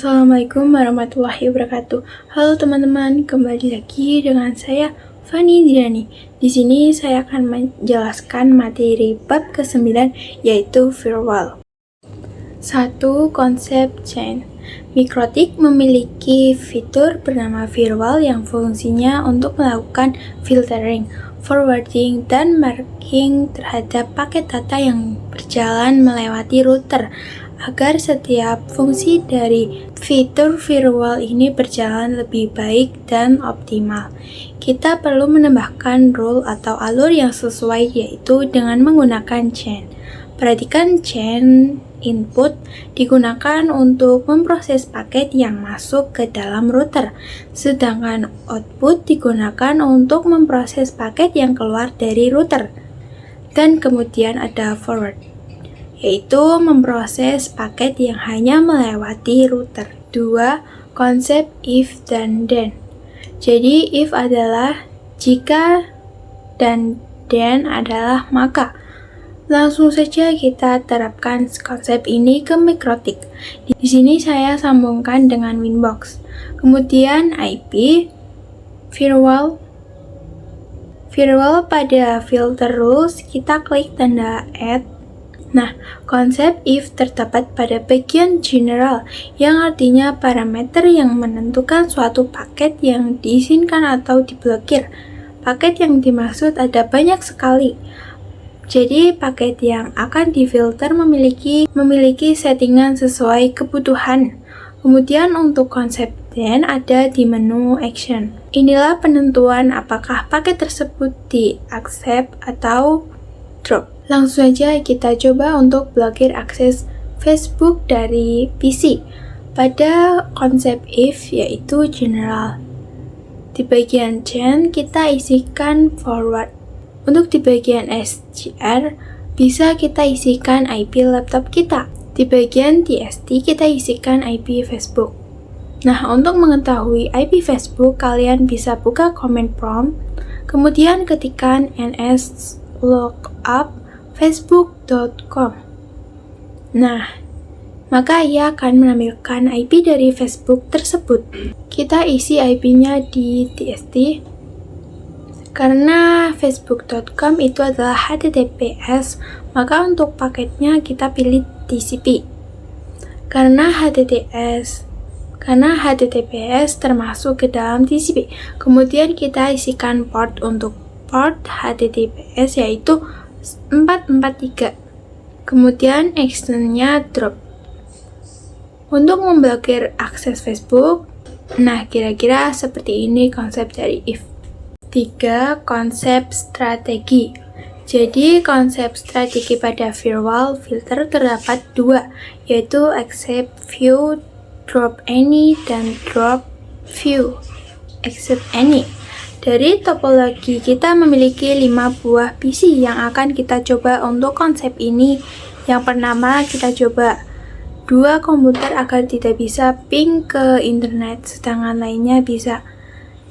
Assalamualaikum warahmatullahi wabarakatuh. Halo teman-teman, kembali lagi dengan saya Fani Diani. Di sini saya akan menjelaskan materi bab ke-9 yaitu firewall. 1. Konsep chain. Mikrotik memiliki fitur bernama firewall yang fungsinya untuk melakukan filtering, forwarding, dan marking terhadap paket data yang berjalan melewati router agar setiap fungsi dari fitur firewall ini berjalan lebih baik dan optimal. Kita perlu menambahkan rule atau alur yang sesuai, yaitu dengan menggunakan chain. Perhatikan, chain input digunakan untuk memproses paket yang masuk ke dalam router, sedangkan output digunakan untuk memproses paket yang keluar dari router. Dan kemudian ada forward, yaitu memproses paket yang hanya melewati router. 2. Konsep if dan then. Jadi if adalah jika dan then adalah maka. Langsung saja kita terapkan konsep ini ke mikrotik. Di sini saya sambungkan dengan Winbox. Kemudian IP, firewall pada filter rules kita klik tanda add. Nah, konsep if terdapat pada bagian general, yang artinya parameter yang menentukan suatu paket yang diizinkan atau diblokir. Paket yang dimaksud ada banyak sekali. Jadi, paket yang akan difilter memiliki settingan sesuai kebutuhan. Kemudian untuk konsep then ada di menu action. Inilah penentuan apakah paket tersebut di accept atau drop. Langsung saja kita coba untuk blokir akses Facebook dari PC pada konsep if, yaitu general. Di bagian chain kita isikan forward. Untuk di bagian SGR bisa kita isikan IP laptop kita. Di bagian TST kita isikan IP Facebook. Nah, untuk mengetahui IP Facebook, kalian bisa buka command prompt, kemudian ketikkan ns lookup facebook.com. Nah, maka ia akan menampilkan IP dari Facebook tersebut. Kita isi IP-nya di TST. Karena facebook.com itu adalah HTTPS, maka untuk paketnya kita pilih TCP. Karena HTTPS termasuk ke dalam TCP. Kemudian kita isikan port untuk port HTTPS yaitu 443. Kemudian actionnya drop. Untuk memblokir akses Facebook, nah kira-kira seperti ini konsep dari if. 3. Konsep strategi. Jadi konsep strategi pada firewall filter terdapat 2, yaitu accept few, drop any, dan drop few, accept any. Dari topologi kita memiliki 5 buah PC yang akan kita coba untuk konsep ini. Yang pertama kita coba 2 komputer agar tidak bisa ping ke internet, sedangkan lainnya bisa.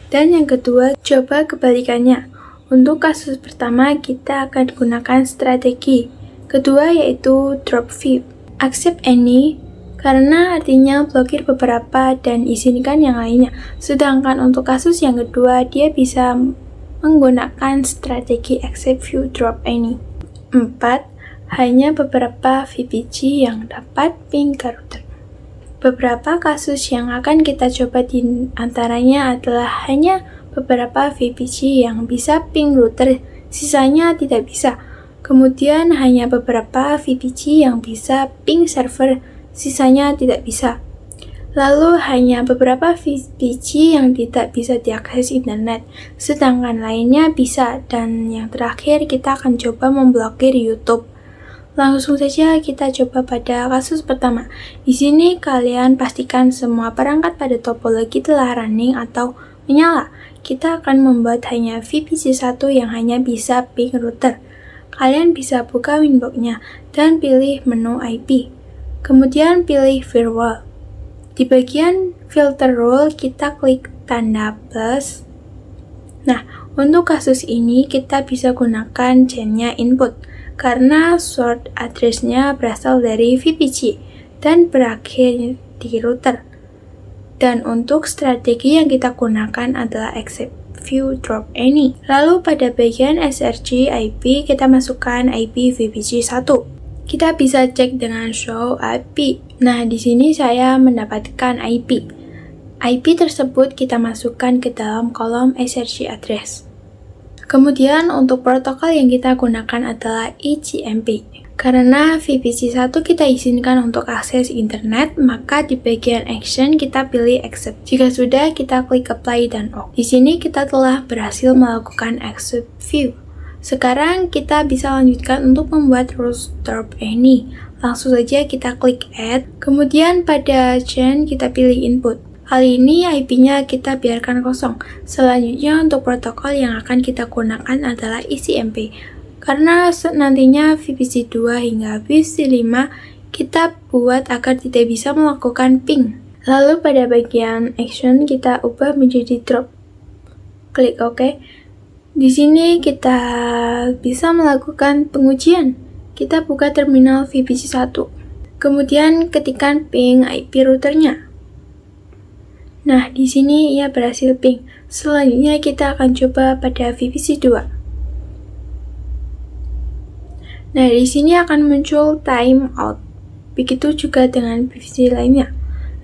Dan yang kedua, coba kebalikannya. Untuk kasus pertama, kita akan gunakan strategi. Kedua yaitu drop few. Accept any, karena artinya blokir beberapa dan izinkan yang lainnya. Sedangkan untuk kasus yang kedua, dia bisa menggunakan strategi accept few, drop any. 4. Hanya beberapa VPG yang dapat ping ke router. Beberapa kasus yang akan kita coba di antaranya adalah hanya beberapa VPG yang bisa ping router, sisanya tidak bisa. Kemudian hanya beberapa VPG yang bisa ping server, sisanya tidak bisa. Lalu hanya beberapa VPG yang tidak bisa diakses internet, sedangkan lainnya bisa. Dan yang terakhir kita akan coba memblokir YouTube. Langsung saja kita coba pada kasus pertama. Di sini kalian pastikan semua perangkat pada topologi telah running atau menyala. Kita akan membuat hanya VPC 1 yang hanya bisa ping router. Kalian bisa buka Winbox-nya dan pilih menu IP. Kemudian pilih firewall. Di bagian filter rule kita klik tanda plus. Nah, untuk kasus ini kita bisa gunakan chain-nya input. Karena source address-nya berasal dari VPC dan berakhir di router. Dan untuk strategi yang kita gunakan adalah except few drop any. Lalu pada bagian SRC IP kita masukkan IP VPC 1. Kita bisa cek dengan show IP. Nah, di sini saya mendapatkan IP. IP tersebut kita masukkan ke dalam kolom SRC address. Kemudian untuk protokol yang kita gunakan adalah eGMP. Karena VPC 1 kita izinkan untuk akses internet, maka di bagian action kita pilih accept. Jika sudah, kita klik apply dan OK. Di sini kita telah berhasil melakukan accept view. Sekarang kita bisa lanjutkan untuk membuat rules drop any. Langsung saja kita klik add, kemudian pada chain kita pilih input. Kali ini IP-nya kita biarkan kosong. Selanjutnya untuk protokol yang akan kita gunakan adalah eCMP. Karena nantinya VPC 2 hingga VPC 5 kita buat agar tidak bisa melakukan ping. Lalu pada bagian action kita ubah menjadi drop. Klik OK. Di sini kita bisa melakukan pengujian. Kita buka terminal VPC 1. Kemudian ketikkan ping IP routernya. Nah, di sini ia berhasil ping. Selanjutnya kita akan coba pada VPC 2. Nah, di sini akan muncul time out. Begitu juga dengan VPC lainnya.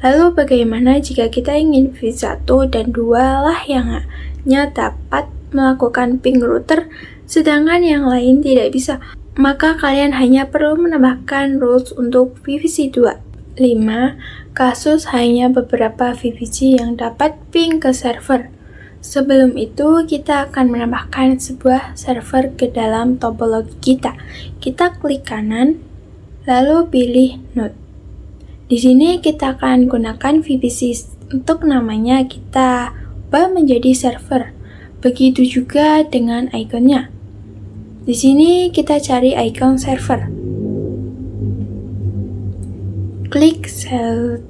Lalu bagaimana jika kita ingin VPC 1 dan 2 lah yang hanya dapat melakukan ping router, sedangkan yang lain tidak bisa? Maka kalian hanya perlu menambahkan rules untuk VPC 2. 5. Kasus hanya beberapa VPC yang dapat ping ke server. Sebelum itu, kita akan menambahkan sebuah server ke dalam topologi kita. Kita klik kanan, lalu pilih node. Di sini kita akan gunakan VPC untuk namanya kita ubah menjadi server. Begitu juga dengan ikonnya. Di sini kita cari ikon server. Klik sel.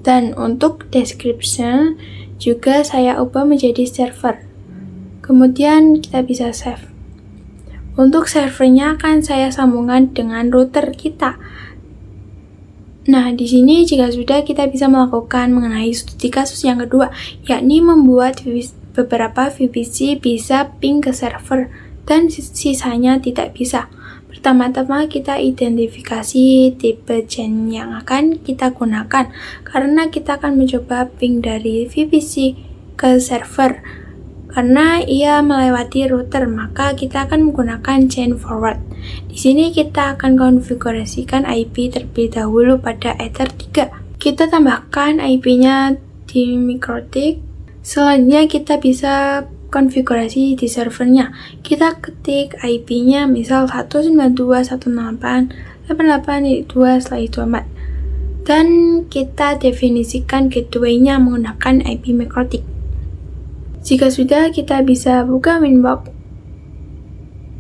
Dan untuk description juga saya ubah menjadi server. Kemudian kita bisa save. Untuk servernya akan saya sambungkan dengan router kita. Nah, di sini jika sudah kita bisa melakukan mengenai studi kasus yang kedua, yakni membuat beberapa VPC bisa ping ke server dan sisanya tidak bisa. Pertama-tama kita identifikasi tipe chain yang akan kita gunakan, karena kita akan mencoba ping dari VPC ke server. Karena ia melewati router, maka kita akan menggunakan chain forward. Di sini kita akan konfigurasikan IP terlebih dahulu pada Ether 3. Kita tambahkan IP-nya di MikroTik. Selanjutnya kita bisa konfigurasi di servernya. Kita ketik IP-nya misal 192.168.88.2/24 dan kita definisikan gateway-nya menggunakan IP MikroTik. Jika sudah, kita bisa buka Winbox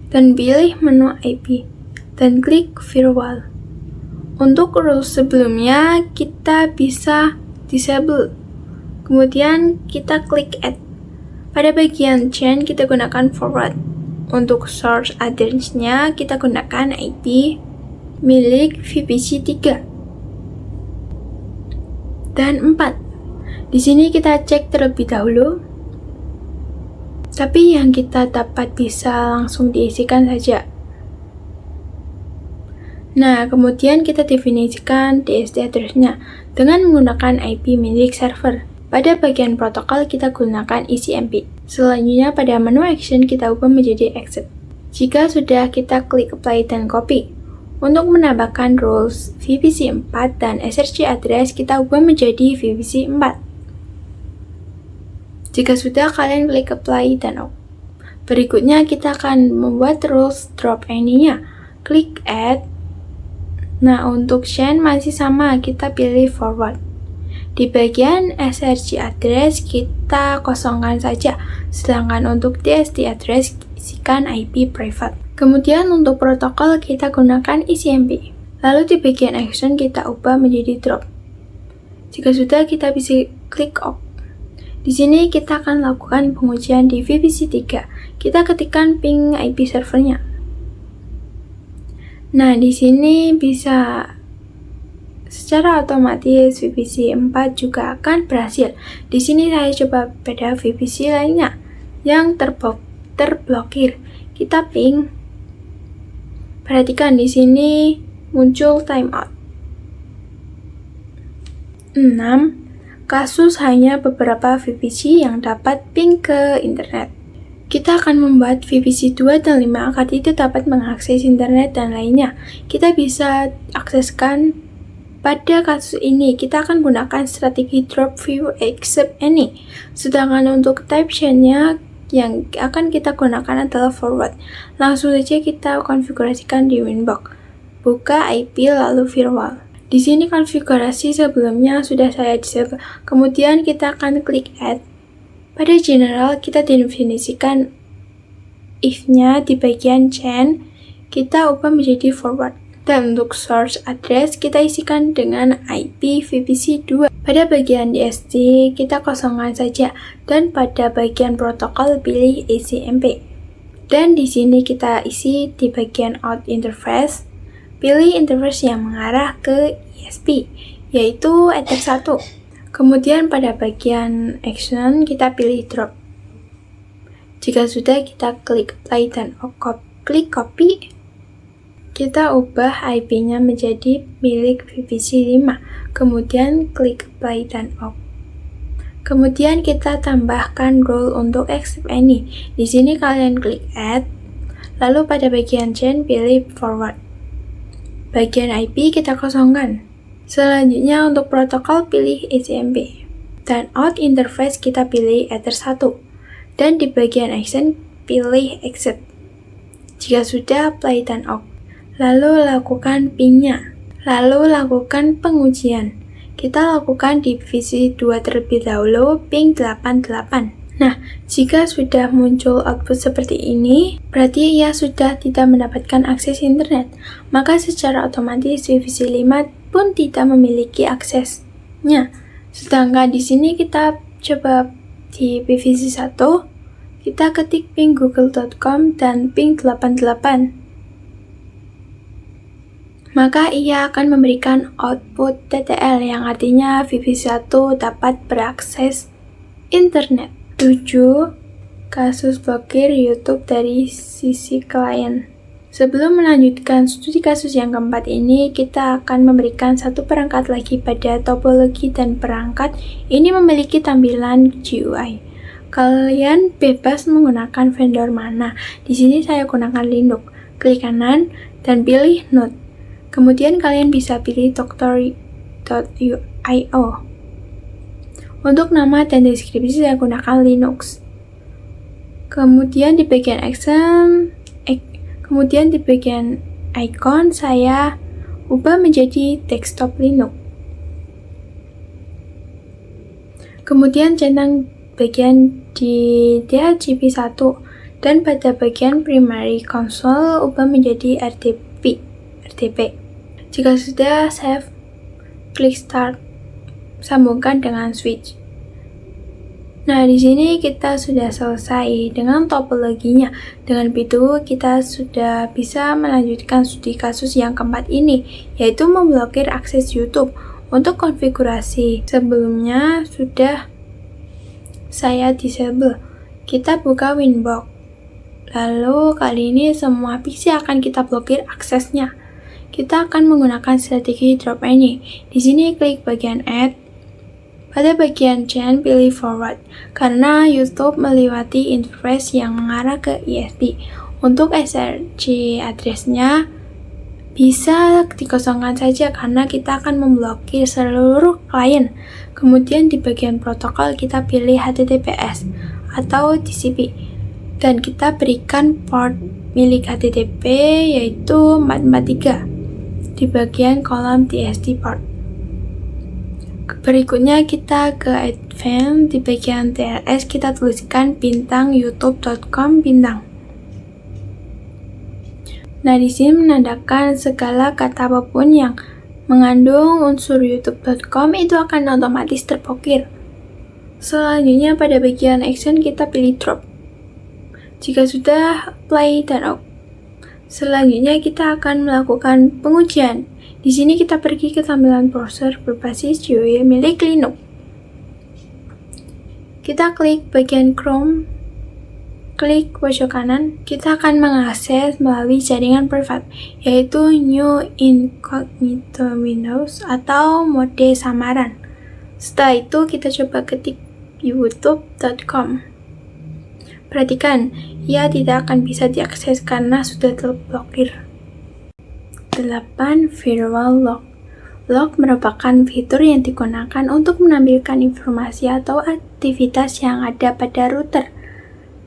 dan pilih menu IP dan klik Firewall. Untuk rules sebelumnya kita bisa disable. Kemudian kita klik Add. Pada bagian chain kita gunakan forward. Untuk source address-nya kita gunakan IP milik VPC 3 dan 4. Di sini kita cek terlebih dahulu. Tapi yang kita dapat bisa langsung diisikan saja. Nah, kemudian kita definisikan DST address-nya dengan menggunakan IP milik server. Pada bagian protokol kita gunakan eCMP. Selanjutnya pada menu action kita ubah menjadi accept. Jika sudah, kita klik apply dan copy. Untuk menambahkan rules VPC 4 dan SRC address kita ubah menjadi VPC 4. Jika sudah, kalian klik apply dan OK. Berikutnya kita akan membuat rules drop any-nya. Klik add. Nah, untuk chain masih sama, kita pilih forward. Di bagian SRC address kita kosongkan saja, sedangkan untuk DST address isikan IP private. Kemudian untuk protokol kita gunakan eCMP. Lalu di bagian action kita ubah menjadi drop. Jika sudah, kita bisa klik OK. Di sini kita akan lakukan pengujian di VPC 3. Kita ketikkan ping IP servernya. Nah, di sini bisa secara otomatis VPC 4 juga akan berhasil. Di sini saya coba pada VPC lainnya yang terblokir. Kita ping. Perhatikan di sini muncul timeout. 6. Kasus hanya beberapa VPC yang dapat ping ke internet. Kita akan membuat VPC 2 dan 5 agar tidak dapat mengakses internet dan lainnya. Kita bisa akseskan pada kasus ini. Kita akan gunakan strategi drop view except any. Sedangkan untuk type chain-nya yang akan kita gunakan adalah forward. Langsung saja kita konfigurasikan di Winbox. Buka IP lalu firewall. Di sini konfigurasi sebelumnya sudah saya disable. Kemudian kita akan klik add. Pada general kita definisikan if-nya di bagian chain, kita ubah menjadi forward. Dan untuk source address kita isikan dengan IP VPC 2. Pada bagian DST kita kosongkan saja dan pada bagian protokol pilih ACMP. Dan di sini kita isi di bagian out interface, pilih interface yang mengarah ke ISP, yaitu Ether 1. Kemudian pada bagian action kita pilih drop. Jika sudah kita klik apply dan klik copy. Kita ubah IP-nya menjadi milik VPC 5. Kemudian klik apply dan OK. Kemudian kita tambahkan role untuk accept any. Di sini kalian klik add. Lalu pada bagian chain pilih forward. Bagian IP kita kosongkan. Selanjutnya untuk protokol pilih ACMP. Dan out interface kita pilih Ether 1. Dan di bagian action pilih accept. Jika sudah apply dan OK. Lalu lakukan ping-nya. Lalu lakukan pengujian. Kita lakukan di VPC 2 terlebih dahulu, ping 88. Nah, jika sudah muncul output seperti ini, berarti ia sudah tidak mendapatkan akses internet. Maka secara otomatis VPC 5 pun tidak memiliki aksesnya. Sedangkan di sini kita coba di VPC 1, kita ketik ping google.com dan ping 88. Maka ia akan memberikan output TTL yang artinya VPC 1 dapat berakses internet. 7. Kasus blokir YouTube dari sisi klien. Sebelum melanjutkan studi kasus yang keempat ini, kita akan memberikan satu perangkat lagi pada topologi dan perangkat ini memiliki tampilan GUI. Kalian bebas menggunakan vendor mana. Di sini saya gunakan Linux. Klik kanan dan pilih Node. Kemudian kalian bisa pilih Doctor.io. Untuk nama dan deskripsi saya gunakan Linux. Kemudian di bagian icon saya ubah menjadi desktop Linux. Kemudian centang bagian di DHCP 1 dan pada bagian primary console ubah menjadi RDP. Jika sudah save, klik start, sambungkan dengan switch. Nah, di sini kita sudah selesai dengan topologinya. Dengan itu, kita sudah bisa melanjutkan studi kasus yang keempat ini, yaitu memblokir akses YouTube. Untuk konfigurasi sebelumnya sudah saya disable. Kita buka Winbox. Lalu kali ini semua PC akan kita blokir aksesnya. Kita akan menggunakan strategi drop any. Di sini klik bagian add. Pada bagian chain pilih forward karena YouTube melewati interface yang mengarah ke ISP. Untuk SRC address-nya bisa dikosongkan saja karena kita akan memblokir seluruh klien. Kemudian di bagian protokol kita pilih HTTPS atau TCP dan kita berikan port milik HTTP yaitu 443 di bagian kolom TXT port. Berikutnya kita ke advanced, di bagian TLS kita tuliskan bintang youtube.com bintang. Nah, di sini menandakan segala kata apapun yang mengandung unsur youtube.com itu akan otomatis terblokir. Selanjutnya pada bagian action kita pilih drop. Jika sudah, play dan out. Selanjutnya kita akan melakukan pengujian. Di sini kita pergi ke tampilan browser berbasis GUI milik Linux. Kita klik bagian Chrome, klik pojok kanan, kita akan mengakses melalui jaringan privat, yaitu New Incognito Windows atau mode samaran. Setelah itu kita coba ketik youtube.com. Perhatikan, ia tidak akan bisa diakses karena sudah terblokir. 8. Firewall Lock. Lock merupakan fitur yang digunakan untuk menampilkan informasi atau aktivitas yang ada pada router.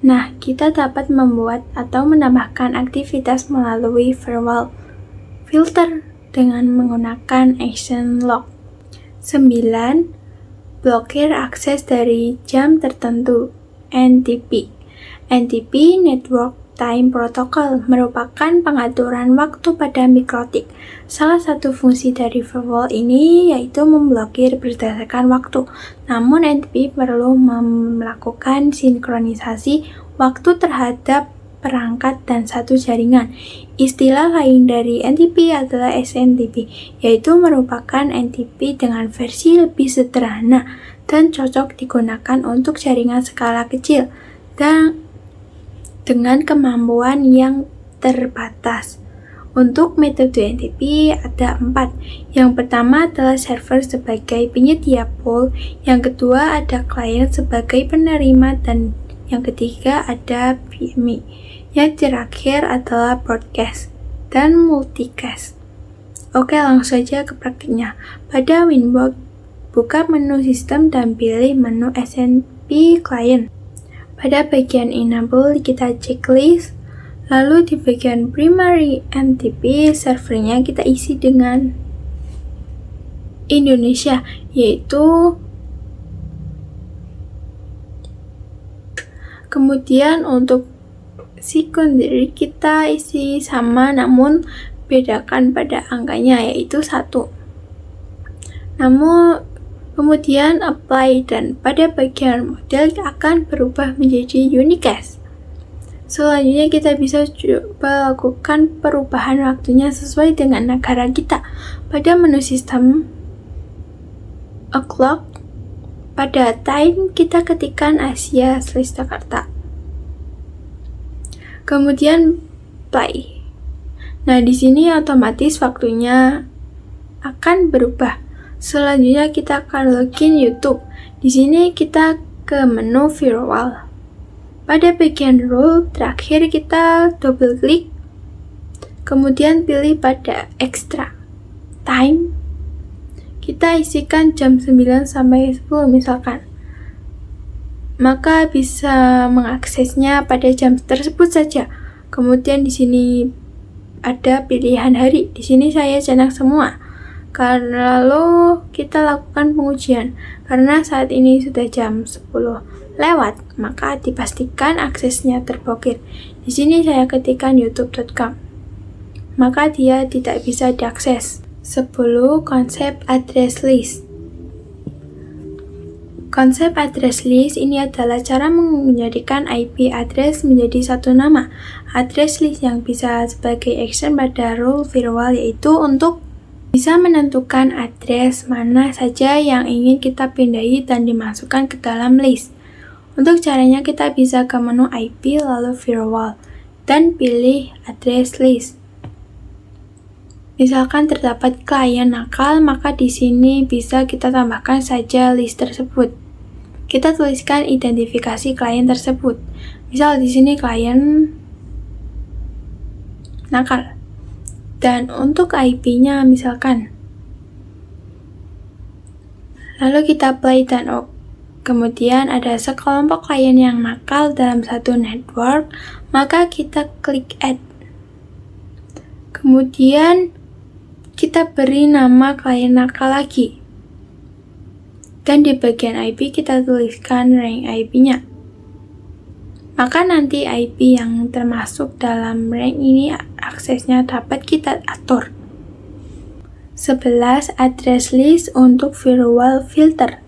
Nah, kita dapat membuat atau menambahkan aktivitas melalui firewall filter dengan menggunakan action lock. 9. Blokir akses dari jam tertentu, NTP. NTP Network Time Protocol merupakan pengaturan waktu pada mikrotik. Salah satu fungsi dari firewall ini yaitu memblokir berdasarkan waktu. Namun NTP perlu melakukan sinkronisasi waktu terhadap perangkat dan satu jaringan. Istilah lain dari NTP adalah SNTP, yaitu merupakan NTP dengan versi lebih sederhana dan cocok digunakan untuk jaringan skala kecil dan dengan kemampuan yang terbatas. Untuk metode NTP ada 4. Yang pertama adalah server sebagai penyedia pool, yang kedua ada klien sebagai penerima, dan yang ketiga ada PMI. Yang terakhir adalah broadcast dan multicast. Oke, langsung saja ke praktiknya. Pada Winbox, buka menu sistem dan pilih menu SNP client. Pada bagian enable kita checklist, lalu di bagian primary NTP servernya kita isi dengan Indonesia, yaitu kemudian untuk secondary kita isi sama namun bedakan pada angkanya, yaitu 1. Namun kemudian apply, dan pada bagian model akan berubah menjadi unicast. Selanjutnya kita bisa coba lakukan perubahan waktunya sesuai dengan negara kita. Pada menu sistem o'clock, pada time kita ketikkan Asia/Jakarta. Kemudian play. Nah, di sini otomatis waktunya akan berubah. Selanjutnya kita akan login YouTube. Di sini kita ke menu firewall. Pada bagian role terakhir kita double klik, kemudian pilih pada extra time. Kita isikan jam 9 sampai 10 misalkan. Maka bisa mengaksesnya pada jam tersebut saja. Kemudian di sini ada pilihan hari. Di sini saya cetak semua. Lalu kita lakukan pengujian. Karena saat ini sudah jam 10 lewat, maka dipastikan aksesnya terblokir. Di sini saya ketikkan youtube.com. Maka dia tidak bisa diakses. 10. Konsep address list. Konsep address list ini adalah cara menjadikan IP address menjadi satu nama. Address list yang bisa sebagai action pada role firewall, yaitu untuk bisa menentukan address mana saja yang ingin kita pindahi dan dimasukkan ke dalam list. Untuk caranya kita bisa ke menu IP lalu firewall dan pilih address list. Misalkan terdapat klien nakal, maka di sini bisa kita tambahkan saja list tersebut. Kita tuliskan identifikasi klien tersebut. Misal di sini klien nakal. Dan untuk IP-nya misalkan. Lalu kita play dan OK. Kemudian ada sekelompok klien yang nakal dalam satu network, maka kita klik add. Kemudian kita beri nama klien nakal lagi. Dan di bagian IP kita tuliskan rank IP-nya. Maka nanti IP yang termasuk dalam rank ini aksesnya dapat kita atur. 11. Address list untuk firewall filter.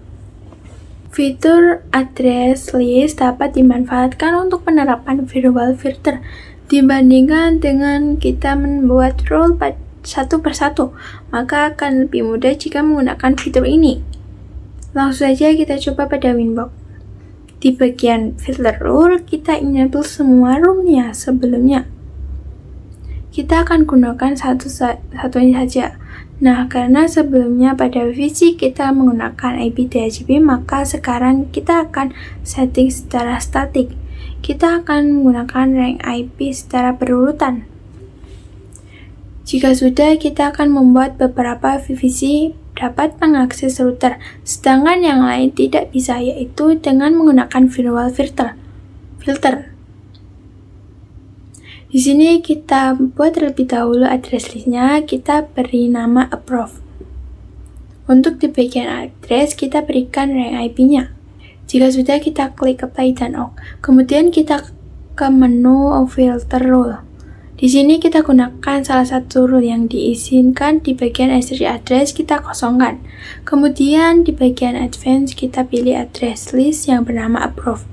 Fitur address list dapat dimanfaatkan untuk penerapan firewall filter. Dibandingkan dengan kita membuat role satu persatu, maka akan lebih mudah jika menggunakan fitur ini. Langsung saja kita coba pada Winbox. Di bagian filter rule, kita enable semua rule-nya sebelumnya. Kita akan gunakan satunya saja. Nah, karena sebelumnya pada VPC kita menggunakan IP DHCP, maka sekarang kita akan setting secara statik. Kita akan menggunakan rank IP secara berurutan. Jika sudah, kita akan membuat beberapa VPC dapat mengakses router, sedangkan yang lain tidak bisa, yaitu dengan menggunakan firewall filter. Di sini kita buat terlebih dahulu address list-nya, kita beri nama approve. Untuk di bagian address, kita berikan rank IP-nya. Jika sudah, kita klik apply dan OK. Kemudian kita ke menu filter rule. Di sini kita gunakan salah satu rule yang diizinkan di bagian SRC address, kita kosongkan. Kemudian di bagian advance, kita pilih address list yang bernama approve.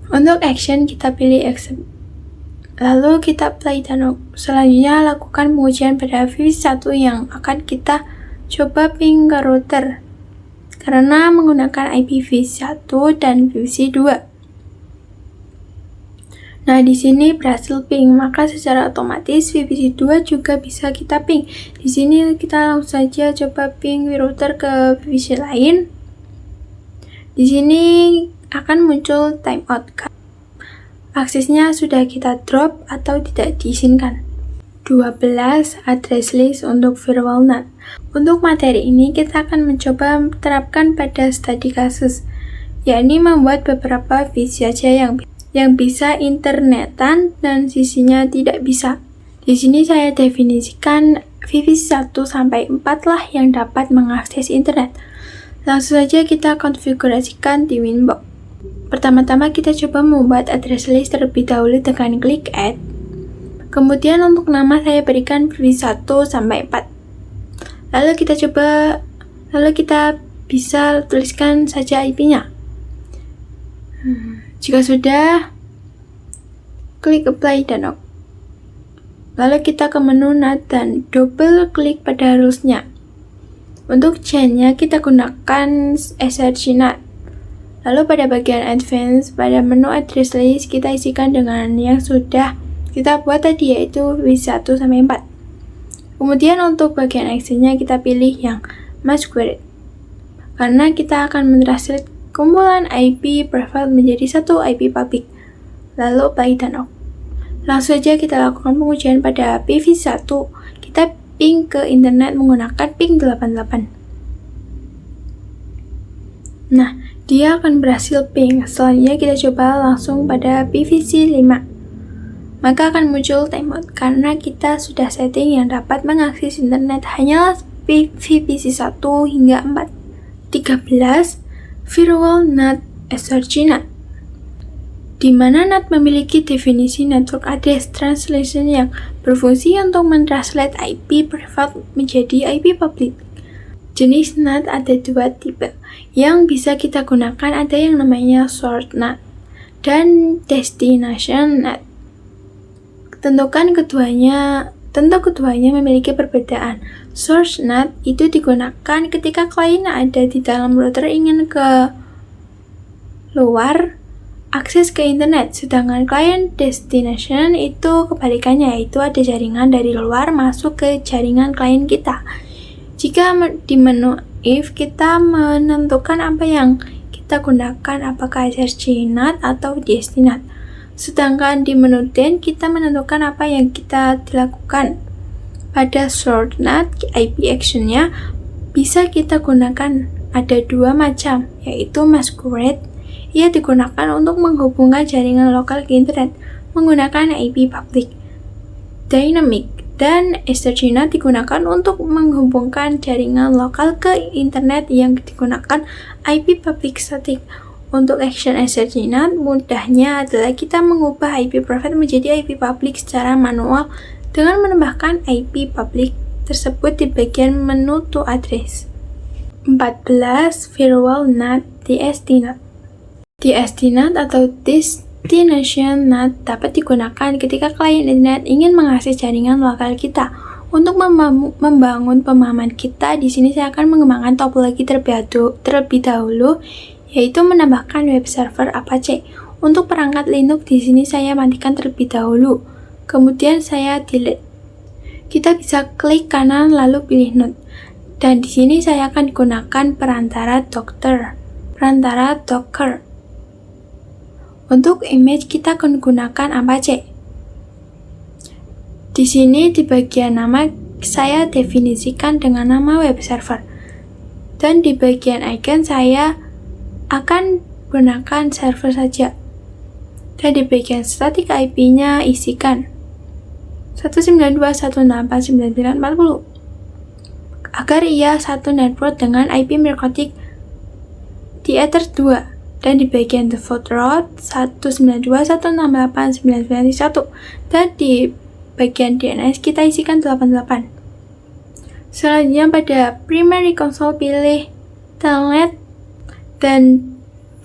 Untuk action, kita pilih accept. Lalu kita apply dan OK. Selanjutnya, lakukan pengujian pada VPC 1 yang akan kita coba ping ke router karena menggunakan IP VPC 1 dan VPC 2. Nah, di sini berhasil ping, maka secara otomatis VPC 2 juga bisa kita ping. Di sini kita langsung saja coba ping router ke VPC lain. Di sini akan muncul timeout. Aksesnya sudah kita drop atau tidak diizinkan. 12. Address list untuk firewall NAT. Untuk materi ini kita akan mencoba menerapkan pada studi kasus, yakni membuat beberapa VPC saja yang bisa internetan dan sisinya tidak bisa. Di sini saya definisikan VPC 1 sampai 4 lah yang dapat mengakses internet. Langsung saja kita konfigurasikan di Winbox. Pertama-tama kita coba membuat address list terlebih dahulu dengan klik add. Kemudian untuk nama saya berikan VPC 1 sampai 4. Lalu kita bisa tuliskan saja IP-nya. Jika sudah, klik apply dan OK. Lalu kita ke menu NAT dan double klik pada rules-nya. Untuk chain-nya kita gunakan SRC NAT. Lalu pada bagian advance, pada menu address list kita isikan dengan yang sudah kita buat tadi, yaitu VPC 1 sampai 4. Kemudian untuk bagian action-nya kita pilih yang masquerade, karena kita akan mentranslate kumpulan IP private menjadi satu IP public. Lalu apply dan OK. Langsung saja kita lakukan pengujian pada VPC 1. Kita ping ke internet menggunakan ping 88. Nah, dia akan berhasil ping. Selanjutnya kita coba langsung pada VPC 5. Maka akan muncul timeout karena kita sudah setting yang dapat mengakses internet hanyalah VPC 1 hingga 4. 13. Firewall NAT SRC NAT, di mana NAT memiliki definisi network address translation yang berfungsi untuk mentranslate IP private menjadi IP public. Jenis NAT ada dua tipe yang bisa kita gunakan, ada yang namanya source NAT dan destination NAT. Tentu keduanya memiliki perbedaan. Source NAT itu digunakan ketika klien ada di dalam router ingin ke luar akses ke internet, sedangkan klien destination itu kebalikannya, yaitu ada jaringan dari luar masuk ke jaringan klien kita. Jika di menu if kita menentukan apa yang kita gunakan, apakah SRC NAT atau DST NAT. Sedangkan di menu then kita menentukan apa yang kita dilakukan. Pada source NAT, IP action-nya bisa kita gunakan ada dua macam, yaitu masquerade. Ia digunakan untuk menghubungkan jaringan lokal ke internet menggunakan IP public. Dynamic dan SRC NAT digunakan untuk menghubungkan jaringan lokal ke internet yang digunakan IP public static. Untuk action SRC NAT, mudahnya adalah kita mengubah IP private menjadi IP public secara manual dengan menambahkan IP public tersebut di bagian menu to address. 14. Firewall NAT DST NAT. DST NAT atau Destination NAT dapat digunakan ketika klien internet ingin mengakses jaringan lokal kita. Untuk membangun pemahaman kita, di sini saya akan mengembangkan topologi terlebih dahulu, yaitu menambahkan web server Apache. Untuk perangkat Linux, di sini saya matikan terlebih dahulu. Kemudian saya delete. Kita bisa klik kanan lalu pilih Node. Dan di sini saya akan gunakan perantara Docker. Untuk image kita akan gunakan Apache. Di sini di bagian nama saya definisikan dengan nama web server. Dan di bagian icon saya akan gunakan server saja. Dan di bagian static IP-nya isikan 192.168.99.40 agar ia satu network dengan IP mirkotik di Ether 2. Dan di bagian default route 192.168.99.1 dan di bagian DNS kita isikan 88. Selanjutnya pada primary console pilih telnet dan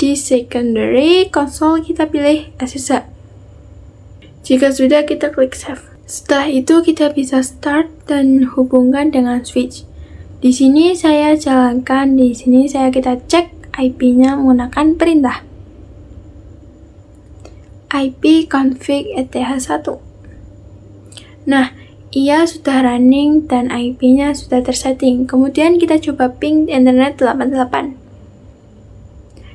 di secondary console kita pilih SSH. Jika sudah, kita klik save. Setelah itu kita bisa start dan hubungkan dengan switch. Di sini saya jalankan, kita cek IP-nya menggunakan perintah ipconfig eth1. Nah, ia sudah running dan IP-nya sudah tersetting. Kemudian kita coba ping internet 88.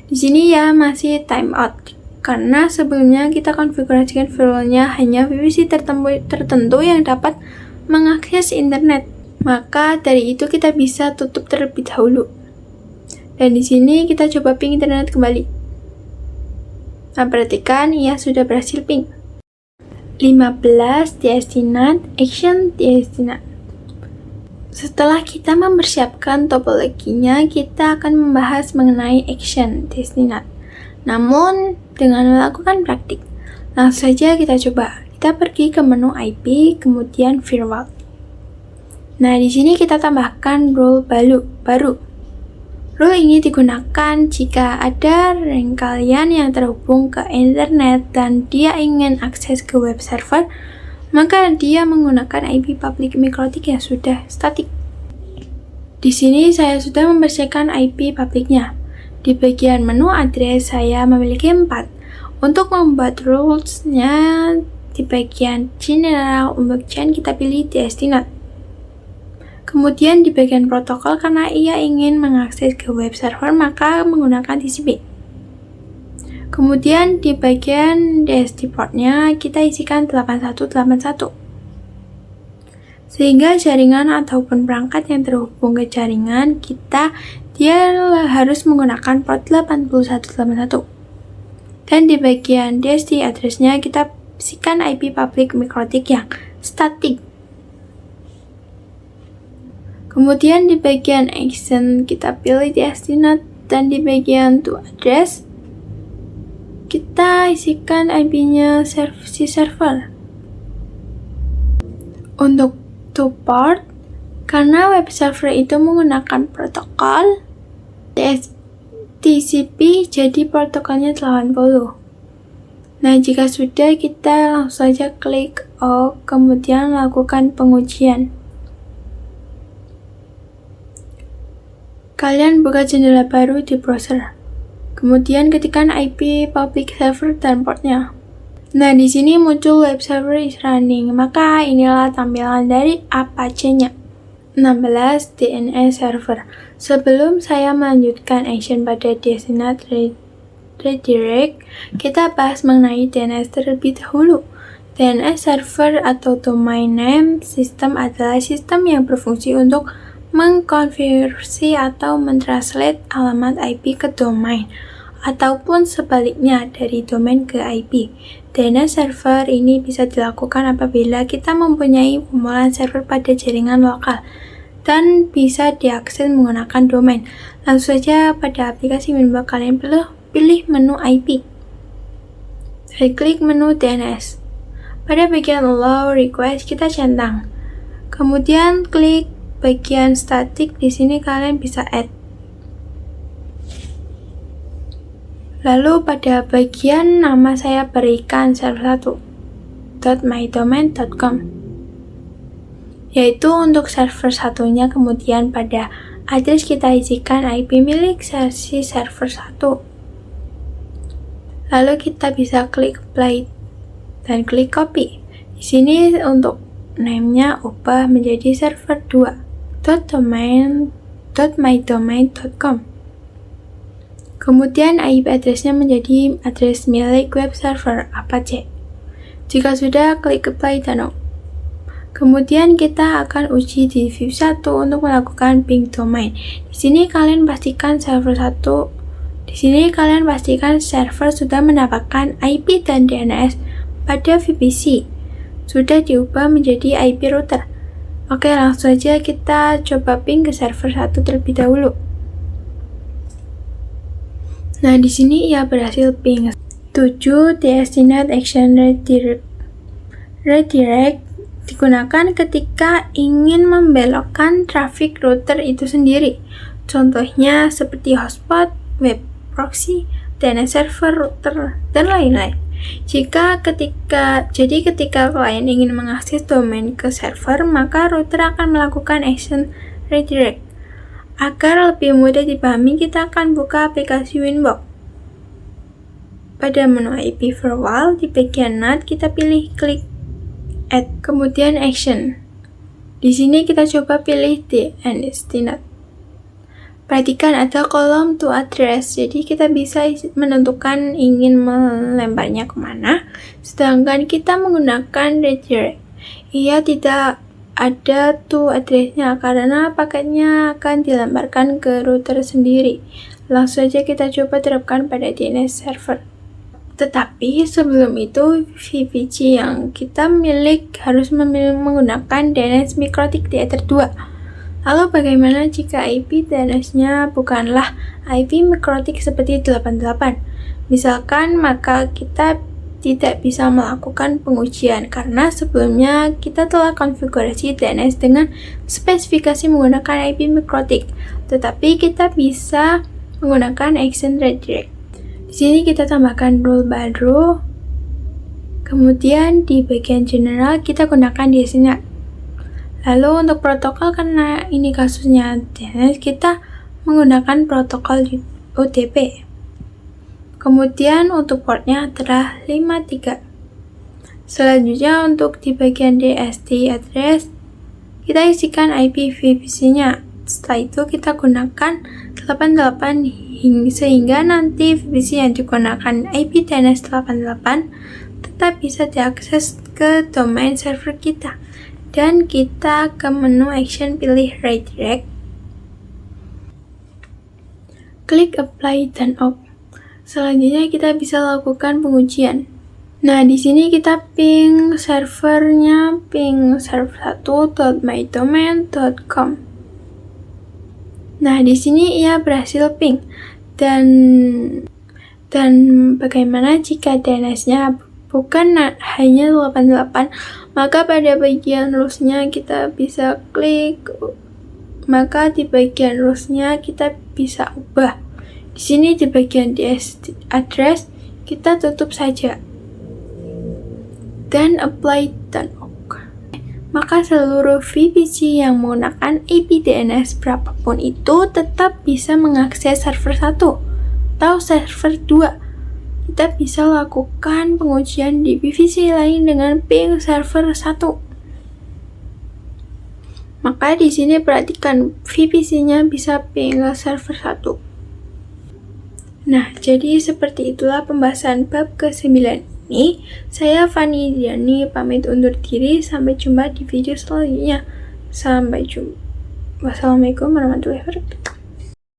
Di sini ya masih timeout karena sebelumnya kita konfigurasikan firewall-nya hanya VPC tertentu yang dapat mengakses internet. Maka dari itu kita bisa tutup terlebih dahulu. Dan di sini kita coba ping internet kembali. Nah, perhatikan ia sudah berhasil ping. 15 DST-NAT, action DST-NAT. Setelah kita mempersiapkan topologinya, kita akan membahas mengenai action DST-NAT. Namun, dengan melakukan praktik, langsung saja kita coba. Kita pergi ke menu IP, kemudian firewall. Nah, di sini kita tambahkan rule baru. Rule ini digunakan jika ada ring kalian yang terhubung ke internet dan dia ingin akses ke web server, maka dia menggunakan IP public mikrotik yang sudah statik. Di sini saya sudah membersihkan IP publiknya. Di bagian menu address saya memiliki 4. Untuk membuat rules-nya di bagian general untuk chain kita pilih DST-NAT. Kemudian di bagian protokol, karena ia ingin mengakses ke web server maka menggunakan TCP. Kemudian di bagian DST portnya kita isikan 8181. Sehingga jaringan ataupun perangkat yang terhubung ke jaringan dia harus menggunakan port 8181. Dan di bagian DST address-nya kita isikan IP public mikrotik yang statik. Kemudian di bagian action kita pilih DST-NAT dan di bagian to address kita isikan IP-nya si server. Untuk to port, karena web server itu menggunakan protokol TCP, jadi protokolnya 80. Nah, jika sudah, kita langsung saja klik OK, kemudian lakukan pengujian. Kalian buka jendela baru di browser. Kemudian ketikkan IP public server dan portnya. Nah, di sini muncul web server is running. Maka inilah tampilan dari Apache-nya. 16 DNS server. Sebelum saya melanjutkan action pada DST-NAT redirect, kita bahas mengenai DNS terlebih dahulu. DNS server atau domain name system adalah sistem yang berfungsi untuk mengkonversi atau mentranslate alamat IP ke domain, ataupun sebaliknya dari domain ke IP. DNS server ini bisa dilakukan apabila kita mempunyai pemulaan server pada jaringan lokal dan bisa diakses menggunakan domain. Langsung saja pada aplikasi menu kalian pilih menu IP. Dan klik menu DNS. Pada bagian allow request kita centang. Kemudian klik bagian static, di sini kalian bisa add. Lalu pada bagian nama saya berikan server 1.mydomain.com, yaitu untuk server satunya. Kemudian pada address kita isikan IP milik sesi server 1. Lalu kita bisa klik apply dan klik copy. Di sini untuk name-nya ubah menjadi server 2.mydomain.com. Kemudian IP address-nya menjadi address milik web server Apache. Jika sudah, klik apply dan OK. Kemudian kita akan uji di view 1 untuk melakukan ping domain. Di sini kalian pastikan server sudah mendapatkan IP dan DNS pada VPC. Sudah diubah menjadi IP router. Oke, langsung saja kita coba ping ke server 1 terlebih dahulu. Nah, di sini ia berhasil ping 7 destinate action redirect digunakan ketika ingin membelokkan traffic router itu sendiri. Contohnya seperti hotspot, web proxy, DNS server, router, dan lain-lain. Ketika klien ingin mengakses domain ke server, maka router akan melakukan action redirect. Agar lebih mudah dipahami, kita akan buka aplikasi Winbox. Pada menu IP firewall, di bagian NAT kita pilih klik Add, kemudian Action. Di sini kita coba pilih DNS-NAT. Perhatikan ada kolom to address, jadi kita bisa menentukan ingin melemparnya kemana, sedangkan kita menggunakan redirect. Ia tidak ada to address-nya karena paketnya akan dilemparkan ke router sendiri. Langsung saja kita coba terapkan pada DNS server. Tetapi sebelum itu, VPC yang kita milik harus menggunakan DNS MikroTik di Ether 2. Lalu bagaimana jika IP DNS-nya bukanlah IP MikroTik seperti 88? Misalkan, maka kita tidak bisa melakukan pengujian karena sebelumnya kita telah konfigurasi DNS dengan spesifikasi menggunakan IP MikroTik. Tetapi kita bisa menggunakan action redirect. Di sini kita tambahkan rule baru. Kemudian di bagian general kita gunakan DNS. Lalu untuk protokol, karena ini kasusnya DNS, kita menggunakan protokol UDP. Kemudian untuk portnya adalah 53. Selanjutnya untuk di bagian DST address, kita isikan IP VPC-nya. Setelah itu kita gunakan 88 sehingga nanti VPC yang digunakan IP DNS 88 tetap bisa diakses ke domain server kita. Dan kita ke menu action pilih redirect, klik apply dan OK. Selanjutnya kita bisa lakukan pengujian. Nah, di sini kita ping servernya, ping server1.mydomain.com. Nah, di sini ia berhasil ping. Dan bagaimana jika DNS-nya bukan hanya 88, maka pada bagian rules-nya kita bisa klik, maka di bagian rules-nya kita bisa ubah. Di sini di bagian DNS address kita tutup saja dan apply dan OK. Maka seluruh VPC yang menggunakan IP DNS berapapun itu tetap bisa mengakses server 1 atau server 2. Kita bisa lakukan pengujian di VPC lain dengan ping server 1. Maka di sini perhatikan VPC-nya bisa ping server 1. Nah, jadi seperti itulah pembahasan bab ke-9 ini. Saya Fani Diani pamit undur diri. Sampai jumpa di video selanjutnya. Sampai jumpa. Wassalamualaikum warahmatullahi wabarakatuh.